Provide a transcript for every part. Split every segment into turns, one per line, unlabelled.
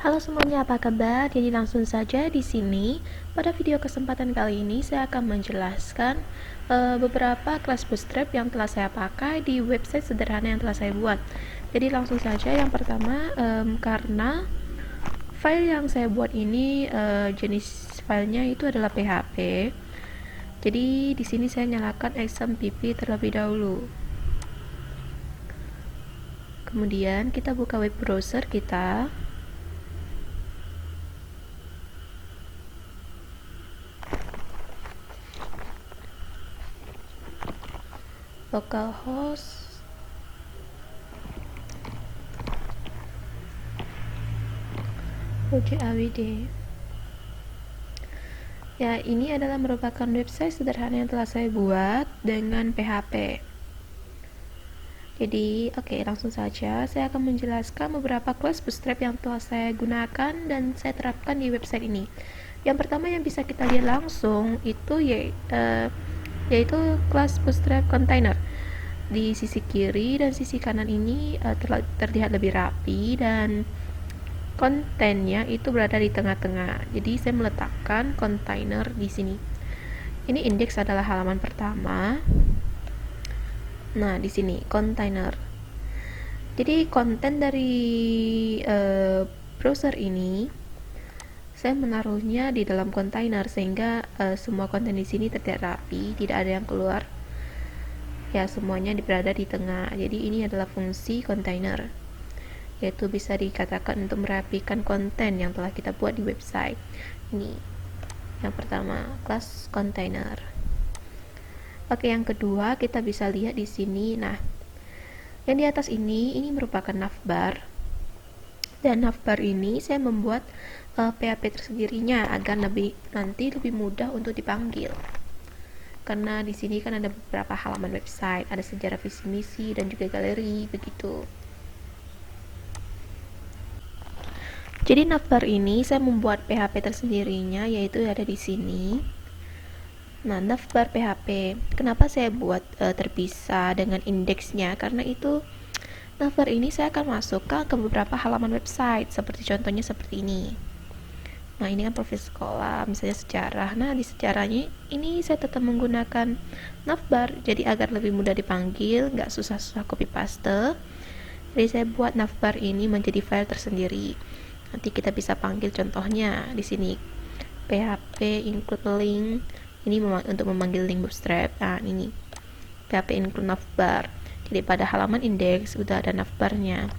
Halo semuanya, apa kabar? Jadi langsung saja di sini. Pada video kesempatan kali ini saya akan menjelaskan beberapa kelas bootstrap yang telah saya pakai di website sederhana yang telah saya buat. Jadi langsung saja, yang pertama, karena file yang saya buat ini jenis filenya itu adalah PHP. Jadi di sini saya nyalakan XAMPP terlebih dahulu. Kemudian kita buka web browser kita. Localhost OJAWD. Ya, ini adalah merupakan website sederhana yang telah saya buat dengan PHP. Jadi, oke, langsung saja saya akan menjelaskan beberapa kelas bootstrap yang telah saya gunakan dan saya terapkan di website ini. Yang pertama yang bisa kita lihat langsung itu yaitu kelas bootstrap container. Di sisi kiri dan sisi kanan ini terlihat lebih rapi dan kontennya itu berada di tengah-tengah. Jadi saya meletakkan container di sini. Ini indeks adalah halaman pertama. Nah, di sini container. Jadi konten dari browser ini saya menaruhnya di dalam kontainer sehingga semua konten di sini terlihat rapi, tidak ada yang keluar. Ya, semuanya berada di tengah. Jadi ini adalah fungsi container, yaitu bisa dikatakan untuk merapikan konten yang telah kita buat di website. Ini yang pertama, kelas container. Oke, yang kedua kita bisa lihat di sini. Nah, yang di atas ini merupakan navbar. Dan navbar ini saya membuat PHP tersendirinya agar nanti lebih mudah untuk dipanggil. Karena di sini kan ada beberapa halaman website, ada sejarah visi misi dan juga galeri begitu. Jadi navbar ini saya membuat PHP tersendirinya, yaitu ada di sini. Nah, navbar PHP, kenapa saya buat terpisah dengan indeksnya? Karena itu navbar ini saya akan masukkan ke beberapa halaman website, seperti contohnya seperti ini. Nah, ini kan profil sekolah, misalnya sejarah. Nah, di sejarahnya ini saya tetap menggunakan navbar, jadi agar lebih mudah dipanggil, nggak susah-susah copy paste. Jadi saya buat navbar ini menjadi file tersendiri. Nanti kita bisa panggil contohnya di sini PHP include link. Ini untuk memanggil link bootstrap. Nah, ini PHP include navbar. Jadi pada halaman indeks sudah ada navbarnya.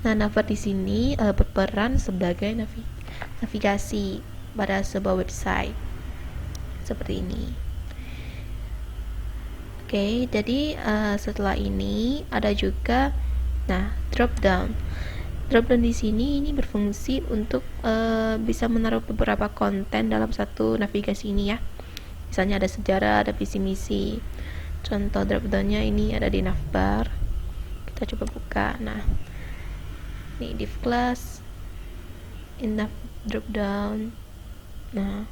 Nah, navbar di sini berperan sebagai navigasi pada sebuah website seperti ini. Oke, jadi setelah ini ada juga drop down di sini ini berfungsi untuk bisa menaruh beberapa konten dalam satu navigasi ini ya. Misalnya ada sejarah, ada visi misi. Contoh drop downnya ini ada di navbar. Kita coba buka. Nah, ini div class, in nav drop down. Nah,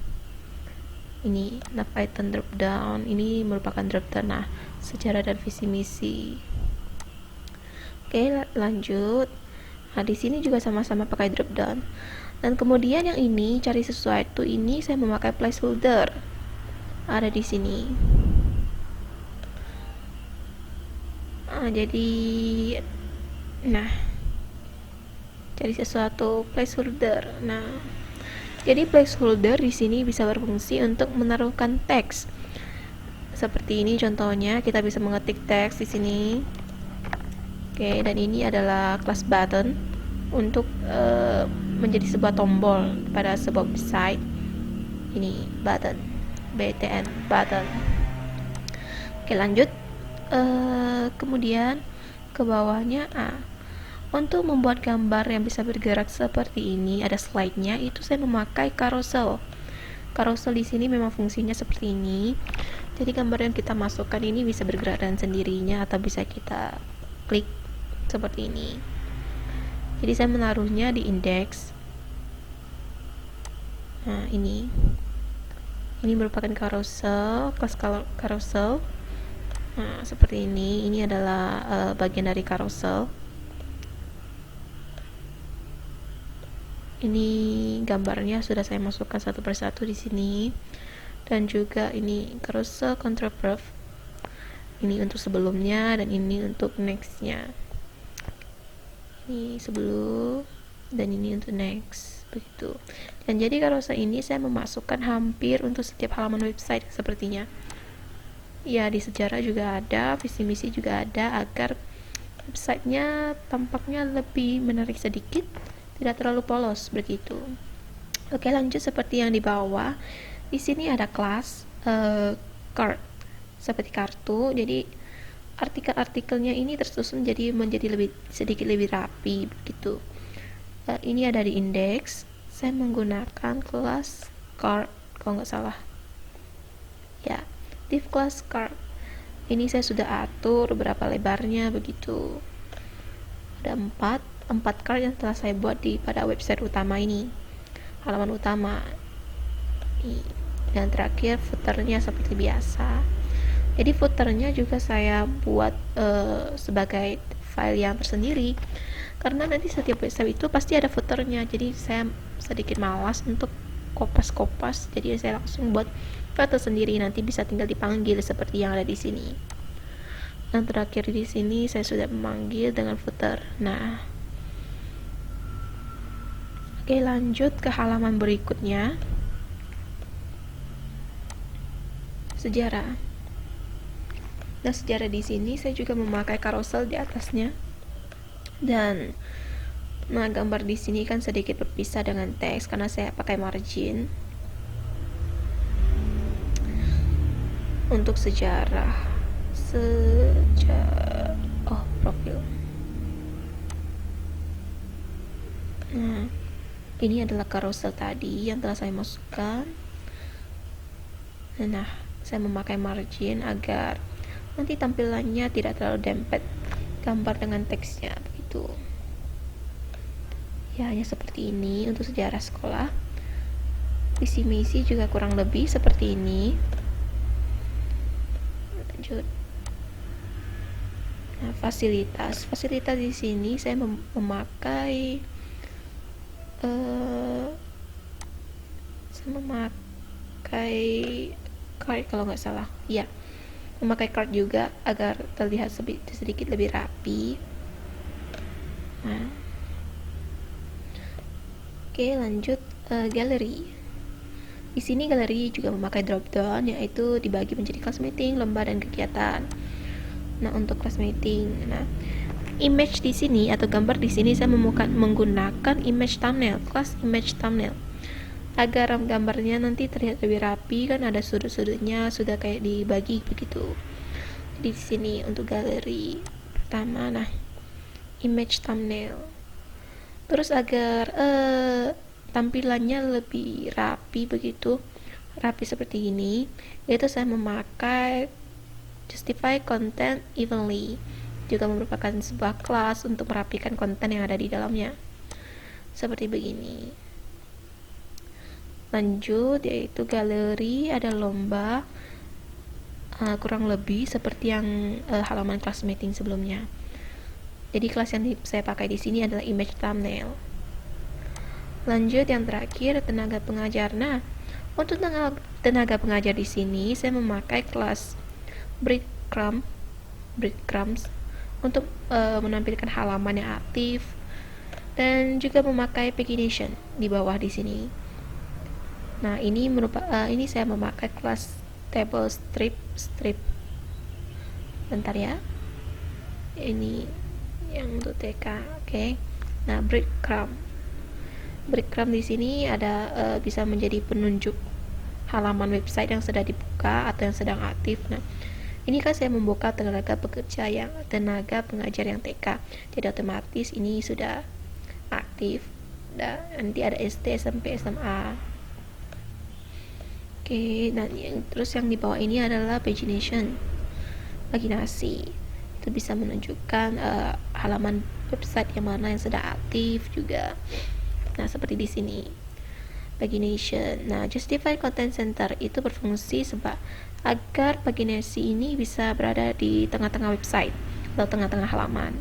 ini nav item drop down. Ini merupakan drop down. Nah, sejarah dan visi misi. Oke, lanjut. Nah, di sini juga sama-sama pakai drop down. Dan kemudian yang ini cari sesuatu, ini saya memakai placeholder. Ada di sini. Cari sesuatu placeholder. Nah, jadi placeholder di sini bisa berfungsi untuk menaruhkan teks. Seperti ini contohnya, kita bisa mengetik teks di sini. Oke, dan ini adalah kelas button untuk menjadi sebuah tombol pada sebuah website. Ini button, btn button. Oke, lanjut. Kemudian ke bawahnya untuk membuat gambar yang bisa bergerak seperti ini, ada slide-nya, itu saya memakai carousel. Carousel di sini memang fungsinya seperti ini. Jadi gambar yang kita masukkan ini bisa bergerak dengan sendirinya atau bisa kita klik seperti ini. Jadi saya menaruhnya di indeks. Nah, ini merupakan carousel, kelas carousel. Nah, seperti ini. Ini adalah bagian dari carousel. ini gambarnya sudah saya masukkan satu persatu di sini, dan juga ini carousel control curve, ini untuk sebelumnya dan ini untuk nextnya, ini sebelum dan ini untuk next, begitu. Dan jadi carousel ini saya memasukkan hampir untuk setiap halaman website sepertinya ya. Di sejarah juga ada, visi misi juga ada, agar websitenya tampaknya lebih menarik sedikit, tidak terlalu polos, begitu. Oke, lanjut seperti yang di bawah. Di sini ada kelas card, seperti kartu. Jadi artikel-artikelnya ini tersusun jadi menjadi sedikit lebih rapi, begitu. Ini ada di index. Saya menggunakan kelas card kalau nggak salah ya, div class card. Ini saya sudah atur berapa lebarnya, begitu. Ada 4 card yang telah saya buat pada website utama ini, halaman utama. Dan terakhir footernya seperti biasa. Jadi footernya juga saya buat sebagai file yang tersendiri, karena nanti setiap website itu pasti ada footernya. Jadi saya sedikit malas untuk kopas-kopas, jadi saya langsung buat file tersendiri, nanti bisa tinggal dipanggil seperti yang ada di sini. Dan terakhir di sini saya sudah memanggil dengan footer. Nah, oke, lanjut ke halaman berikutnya, sejarah. Nah, sejarah di sini saya juga memakai carousel di atasnya, dan nah gambar di sini kan sedikit berpisah dengan teks karena saya pakai margin. Untuk sejarah profil. Nah, ini adalah carousel tadi yang telah saya masukkan. Nah, saya memakai margin agar nanti tampilannya tidak terlalu dempet gambar dengan teksnya, begitu. Ya, hanya seperti ini untuk sejarah sekolah. Visi misi juga kurang lebih seperti ini. Lanjut. Nah, fasilitas di sini saya memakai card kalau nggak salah. Ya, memakai card juga agar terlihat sedikit lebih rapi. Nah, oke, lanjut galeri. Di sini galeri juga memakai drop down, yaitu dibagi menjadi class meeting, lomba, dan kegiatan. Nah, untuk class meeting, nah image di sini atau gambar di sini saya menggunakan image thumbnail, class image thumbnail, agar gambarnya nanti terlihat lebih rapi, kan ada sudut-sudutnya sudah kayak dibagi begitu. Jadi di sini untuk galeri pertama, nah image thumbnail. Terus agar tampilannya lebih rapi begitu, rapi seperti ini, yaitu saya memakai justify content evenly, juga merupakan sebuah kelas untuk merapikan konten yang ada di dalamnya seperti begini. Lanjut, yaitu galeri, ada lomba, kurang lebih seperti yang halaman class meeting sebelumnya. Jadi kelas yang saya pakai di sini adalah image thumbnail. Lanjut, yang terakhir tenaga pengajar. Nah, untuk tenaga pengajar di sini saya memakai kelas breadcrumbs untuk menampilkan halaman yang aktif, dan juga memakai pagination di bawah di sini. Nah, ini saya memakai kelas table strip. Bentar ya. Ini yang untuk TK, oke. Nah, breadcrumb di sini ada bisa menjadi penunjuk halaman website yang sedang dibuka atau yang sedang aktif. Nah, ini kan saya membuka tenaga pengajar yang TK, jadi otomatis ini sudah aktif. Dan nanti ada SD, SMP, SMA. Oke, dan terus yang di bawah ini adalah pagination, itu bisa menunjukkan halaman website yang mana yang sedang aktif juga. Nah, seperti di sini pagination. Nah, justify content center itu berfungsi agar paginasi ini bisa berada di tengah-tengah website atau tengah-tengah halaman.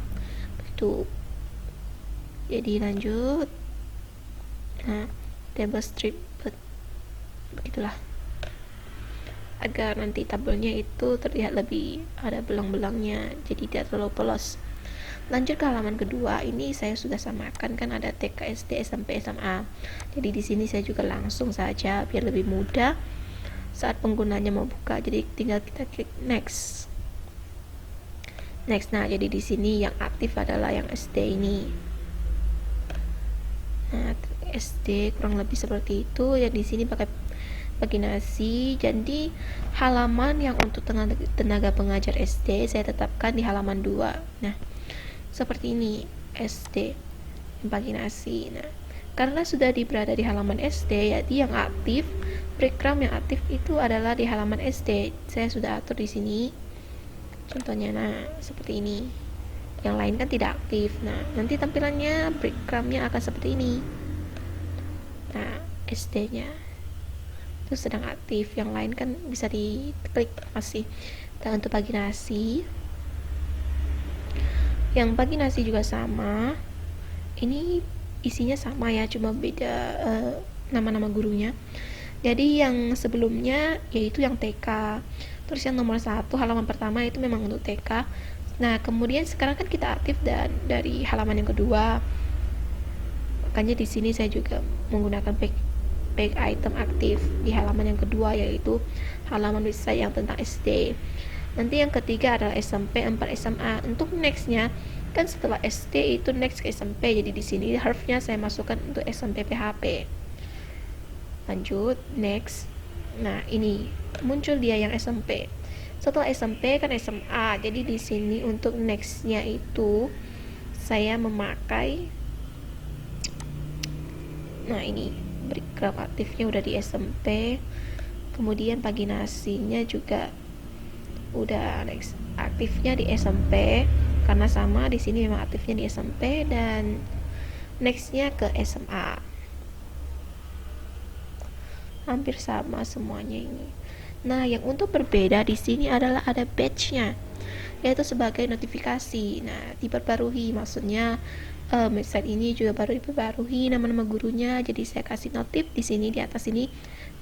Begitu. Jadi lanjut. Nah, table strip, begitulah, agar nanti tabelnya itu terlihat lebih ada belang-belangnya, jadi tidak terlalu polos. Lanjut ke halaman kedua, ini saya sudah samakan, kan ada TK, SD, SMP, SMA. Jadi di sini saya juga langsung saja biar lebih mudah saat penggunanya mau buka. Jadi tinggal kita klik next. Nah, jadi di sini yang aktif adalah yang SD ini. Nah, SD kurang lebih seperti itu. Yang di sini pakai paginasi. Jadi halaman yang untuk tenaga pengajar SD saya tetapkan di halaman 2. Nah, seperti ini SD paginasi. Nah, karena sudah berada di halaman SD, jadi yang aktif, breadcrumb yang aktif itu adalah di halaman SD. Saya sudah atur di sini. Contohnya, nah seperti ini. Yang lain kan tidak aktif. Nah, nanti tampilannya breadcrumbnya akan seperti ini. Nah, SD-nya itu sedang aktif, yang lain kan bisa diklik masih. Dan untuk paginasi, yang paginasi juga sama. Ini isinya sama ya, cuma beda nama-nama gurunya. Jadi yang sebelumnya yaitu yang TK, terus yang nomor 1 halaman pertama itu memang untuk TK. Nah, kemudian sekarang kan kita aktif dan dari halaman yang kedua, makanya di sini saya juga menggunakan back item aktif di halaman yang kedua, yaitu halaman website yang tentang SD. Nanti yang ketiga adalah SMP 4 SMA. Untuk nextnya kan setelah SD itu next ke SMP, jadi di sini hurufnya saya masukkan untuk SMP PHP. Lanjut next. Nah, ini muncul dia yang SMP. Setelah SMP kan SMA, jadi di sini untuk nextnya itu saya memakai, nah ini breadcrumb aktifnya udah di SMP, kemudian paginasinya juga udah next aktifnya di SMP karena sama di sini memang aktifnya di SMP, dan nextnya ke SMA hampir sama semuanya ini. Nah, yang untuk berbeda di sini adalah ada badge-nya, yaitu sebagai notifikasi. Nah, diperbarui, maksudnya website ini juga baru diperbarui nama-nama gurunya, jadi saya kasih notif di sini, di atas ini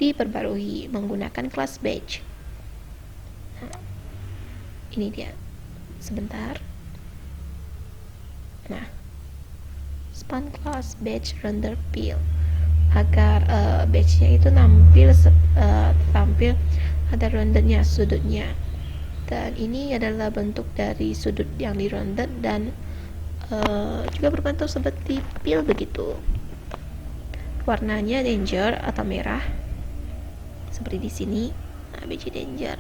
diperbarui menggunakan class badge. Nah, ini dia, sebentar. Nah, span class badge render fill, agar badge-nya itu tampil ada rendernya, sudutnya, dan ini adalah bentuk dari sudut yang di render, dan juga berbentuk seperti pil begitu. Warnanya danger atau merah seperti di sini. Nah, biji danger.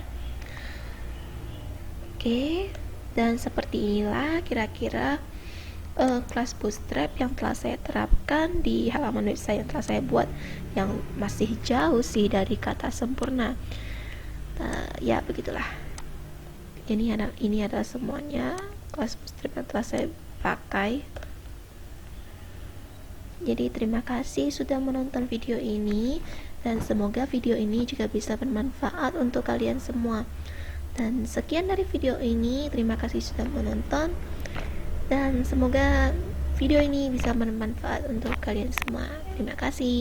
Oke, dan seperti inilah kira-kira kelas bootstrap yang telah saya terapkan di halaman website yang telah saya buat, yang masih jauh sih dari kata sempurna. Ya begitulah. Ini adalah semuanya kelas bootstrap yang telah saya pakai. Jadi terima kasih sudah menonton video ini, dan semoga video ini juga bisa bermanfaat untuk kalian semua. Dan sekian dari video ini, terima kasih sudah menonton, dan semoga video ini bisa bermanfaat untuk kalian semua. Terima kasih.